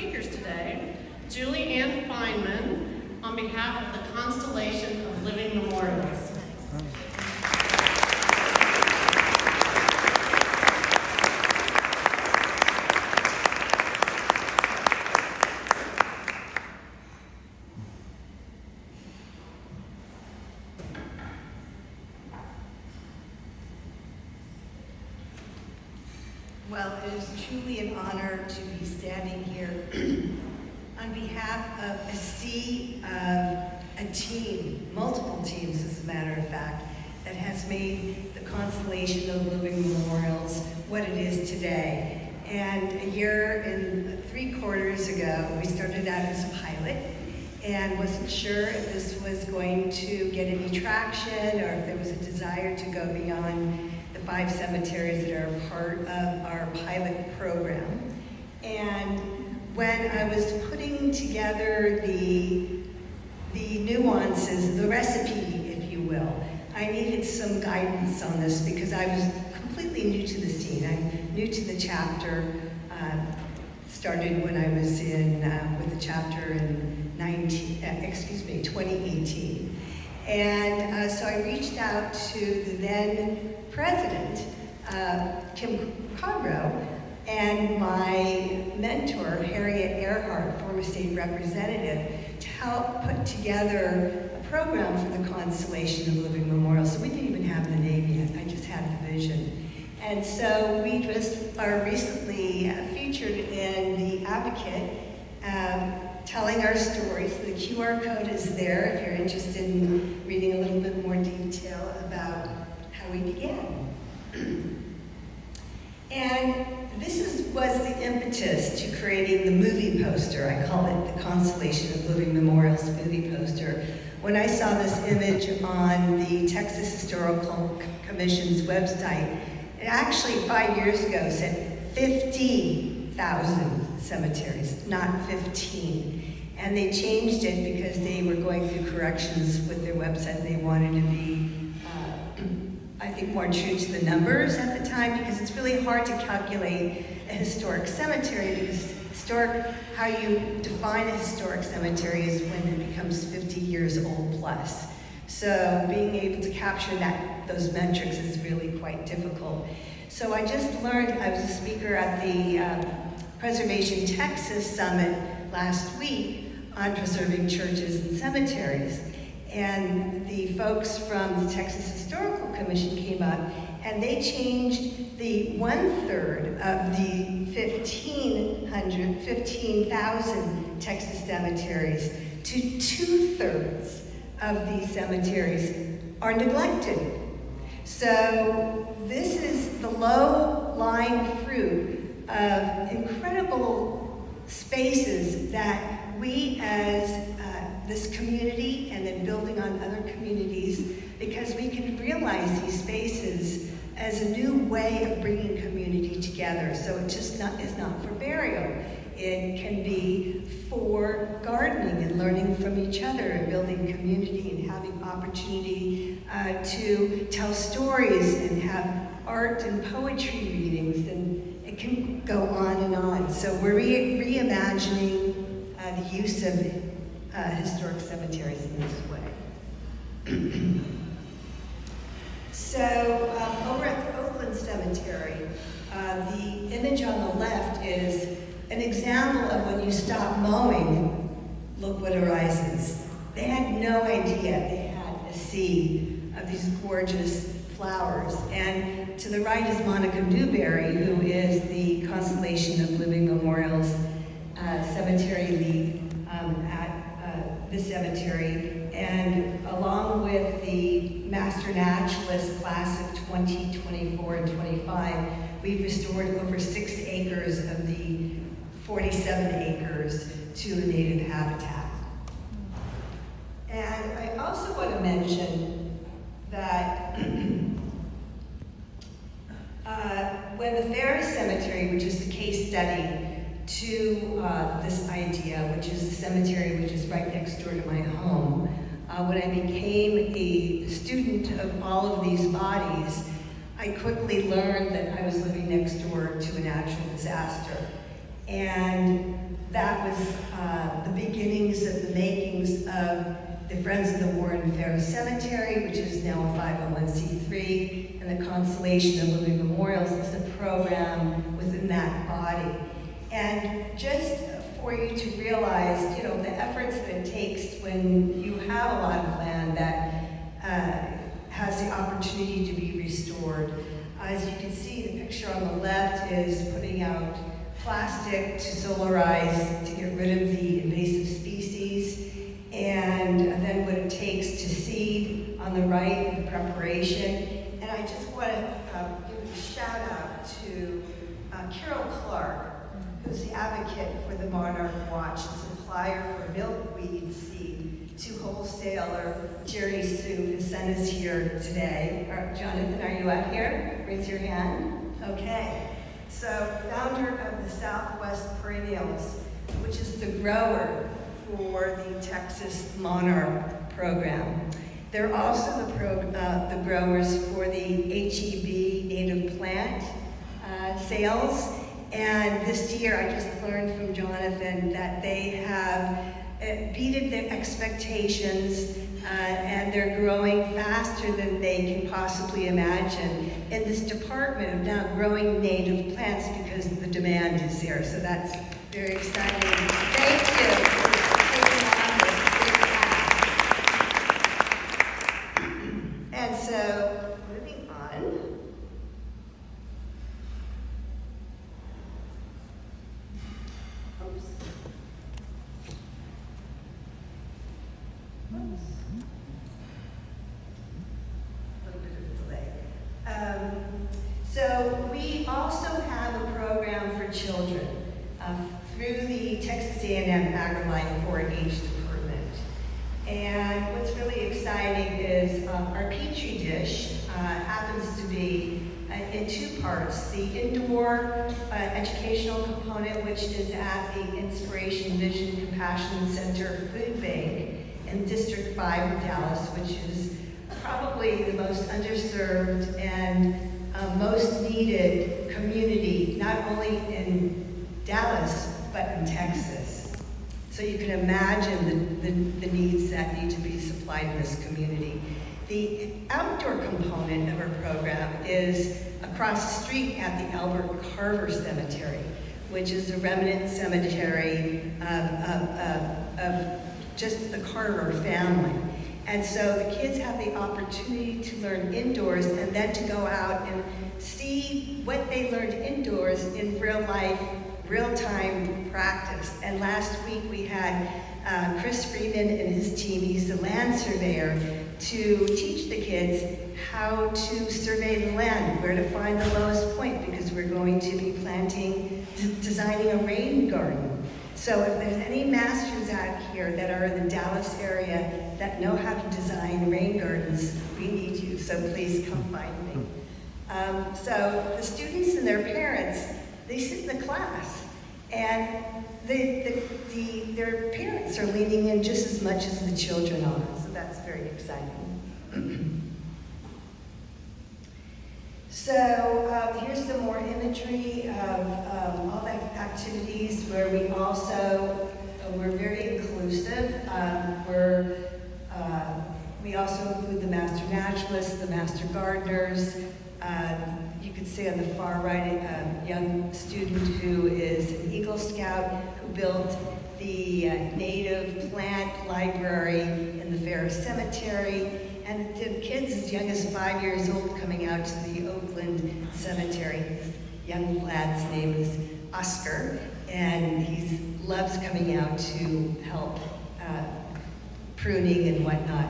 speakers today, Julie Ann Fineman, on behalf of the Constellation of Living Memorials. Well, it is truly an honor to be standing here on behalf of a sea of a team, multiple teams as a matter of fact, that has made the Constellation of Living Memorials what it is today. And a year and 3/4 ago, we started out as a pilot and wasn't sure if this was going to get any traction or if there was a desire to go beyond the 5 cemeteries that are part of our pilot program. And when I was putting together the nuances, the recipe, if you will, I needed some guidance on this because I was completely new to the scene. I'm new to the chapter. Started when I was in with the chapter in 2018. And so I reached out to the then president, Kim Conroe, and my mentor, Harriet Earhart, former state representative, to help put together a program for the Constellation of Living Memorials. So we didn't even have the name yet, I just had the vision. And so we just are recently featured in The Advocate, telling our stories. The QR code is there if you're interested in reading a little bit more detail about how we began. And this was the impetus to creating the movie poster. I call it the Constellation of Living Memorials movie poster. When I saw this image on the Texas Historical Commission's website, it actually 5 years ago said 50,000 cemeteries, not 15. And they changed it because they were going through corrections with their website. They wanted to be, I think, more true to the numbers at the time, because it's really hard to calculate a historic cemetery, because how you define a historic cemetery is when it becomes 50 years old plus. So being able to capture those metrics is really quite difficult. So I just learned, I was a speaker at the Preservation Texas Summit last week on preserving churches and cemeteries. And the folks from the Texas Historical Commission came up and they changed the 1/3 of the 15,000 Texas cemeteries to 2/3 of these cemeteries are neglected. So this is the low-lying fruit of incredible spaces that we as this community, and then building on other communities, because we can realize these spaces as a new way of bringing community together. So it just is not for burial. It can be for gardening and learning from each other and building community and having opportunity to tell stories and have art and poetry readings, and it can go on and on. So we're reimagining the use of historic cemeteries in this way. So over at the Oakland Cemetery, the image on the left is an example of when you stop mowing, look what arises. They had no idea they had a sea of these gorgeous flowers. And to the right is Monica Newberry, who is the Constellation of Living Memorials cemetery lead at this cemetery. And along with the Master Naturalist class of 2024 and 25, we've restored over 6 acres of the 47 acres to a native habitat. And I also want to mention that when the Ferris Cemetery, which is the case study to this idea, which is the cemetery which is right next door to my home, when I became a student of all of these bodies, I quickly learned that I was living next door to a natural disaster. And that the Friends of the Warren Fair Cemetery, which is now a 501c3, and the Constellation of Living Memorials is a program within that body. And just for you to realize, you know, the efforts that it takes when you have a lot of land that has the opportunity to be restored. As you can see, the picture on the left is putting out plastic to solarize to get rid of the invasive species, and then what it takes to seed on the right, the preparation. And I just want to give a shout out to Carol Clark, who's the advocate for the Monarch Watch and supplier for milkweed seed to wholesaler Jerry Sue. His son is here today. Jonathan, are you out here? Raise your hand. Okay. So, founder of the Southwest Perennials, which is the grower for the Texas Monarch program. They're also the growers for the HEB native plant sales. And this year, I just learned from Jonathan that they have beaten their expectations, and they're growing faster than they can possibly imagine in this department of now growing native plants because the demand is there. So that's very exciting. Thank you for taking on this big task. And so, moving on. So we also have a program for children through the Texas A&M AgriLife 4-H department. And what's really exciting is our Petri dish happens to be in two parts. The indoor educational component, which is at the Inspiration Vision Compassion Center Food Bank in District 5 of Dallas, which is probably the most underserved and most needed community, not only in Dallas, but in Texas. So you can imagine the needs that need to be supplied in this community. The outdoor component of our program is across the street at the Albert Carver Cemetery, which is a remnant cemetery of just the Carver family. And so the kids have the opportunity to learn indoors and then to go out and see what they learned indoors in real life, real-time practice. And last week we had Chris Freeman and his team, he's the land surveyor, to teach the kids how to survey the land, where to find the lowest point, because we're going to be designing a rain garden. So if there's any masters out here that are in the Dallas area that know how to design rain gardens, we need you, so please come find me. So the students and their parents, they sit in the class, and their parents are leaning in just as much as the children are, so that's very exciting. So here's some more imagery of all the activities where we're very inclusive. We also include the master naturalists, the master gardeners. You can see on the far right a young student who is an Eagle Scout who built the native plant library in the Ferris Cemetery. And the kids as young as 5 years old coming out to the Oakland Cemetery. This young lad's name is Oscar, and he loves coming out to help pruning and whatnot.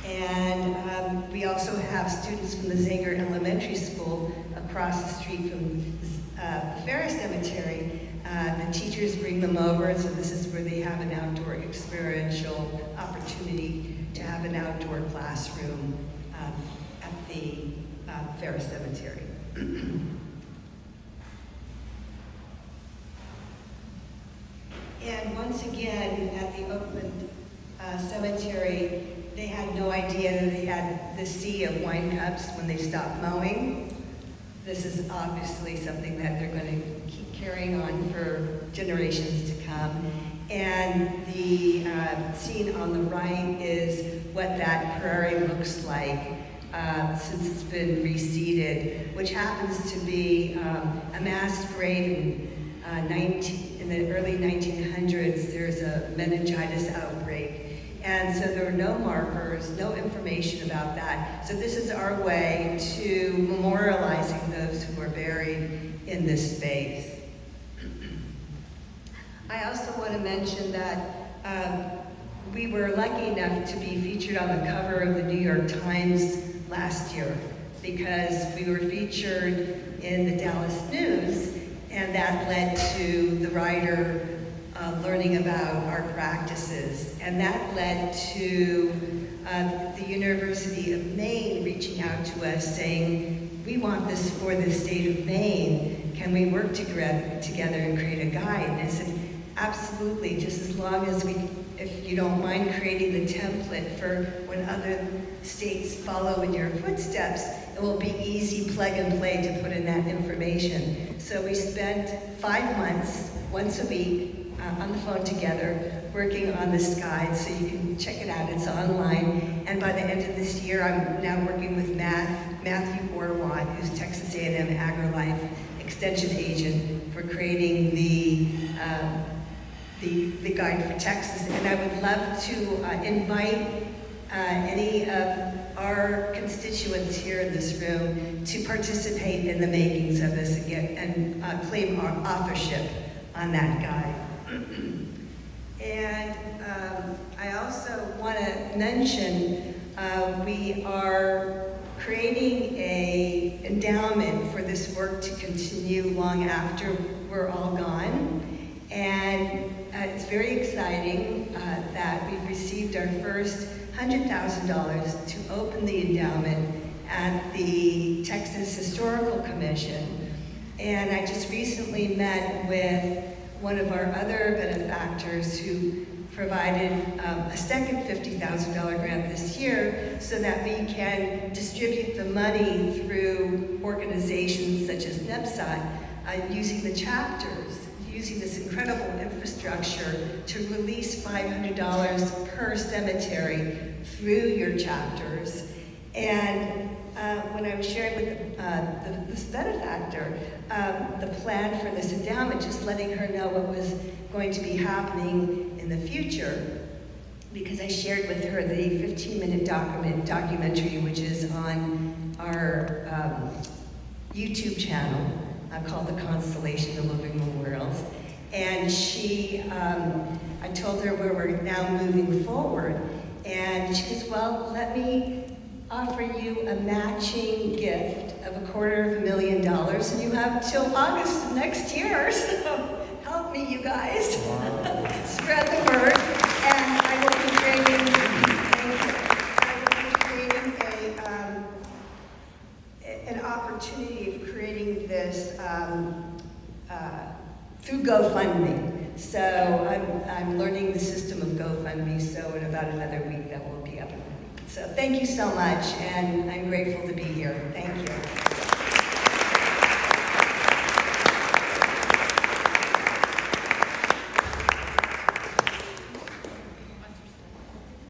And we also have students from the Zager Elementary School across the street from the Ferris Cemetery. The teachers bring them over, so this is where they have an outdoor experiential opportunity to have an outdoor classroom at the Ferris Cemetery. And once again, at the Oakland Cemetery, they had no idea that they had the sea of wine cups when they stopped mowing. This is obviously something that they're going to keep carrying on for generations to come. And the scene on the right is what that prairie looks like since it's been reseeded, which happens to be a mass grave in the early 1900s. There's a meningitis outbreak. And so there are no markers, no information about that. So this is our way to memorializing those who are buried in this space. I also want to mention that we were lucky enough to be featured on the cover of the New York Times last year because we were featured in the Dallas News, and that led to the writer learning about our practices. And that led to the University of Maine reaching out to us saying, we want this for the state of Maine. Can we work together and create a guide? And I said, absolutely, just as long as if you don't mind creating the template for when other states follow in your footsteps, it will be easy plug and play to put in that information. So we spent 5 months, once a week, on the phone together, working on this guide, so you can check it out, it's online. And by the end of this year, I'm now working with Matthew Orwat, who's Texas A&M AgriLife Extension Agent, for creating the guide for Texas. And I would love to invite any of our constituents here in this room to participate in the makings of this again and claim our authorship on that guide. And I also want to mention we are creating an endowment for this work to continue long after we're all gone. And it's very exciting that we've received our first $100,000 to open the endowment at the Texas Historical Commission. And I just recently met with one of our other benefactors who provided a second $50,000 grant this year so that we can distribute the money through organizations such as NPSOT using the chapters, using this incredible infrastructure to release $500 per cemetery through your chapters. And when I was sharing with this benefactor the plan for this endowment, just letting her know what was going to be happening in the future, because I shared with her the 15-minute documentary, which is on our YouTube channel called The Constellation of Living Memorials. And I told her where we're now moving forward. And she goes, well, let me offer you a matching gift of $250,000, and you have till August of next year, so help me, you guys. Wow. Spread the word. And I will be creating an opportunity of creating this through GoFundMe. So I'm learning the system of GoFundMe, so in about another week that will be up and running. So thank you so much, and I'm grateful to be here. Thank you.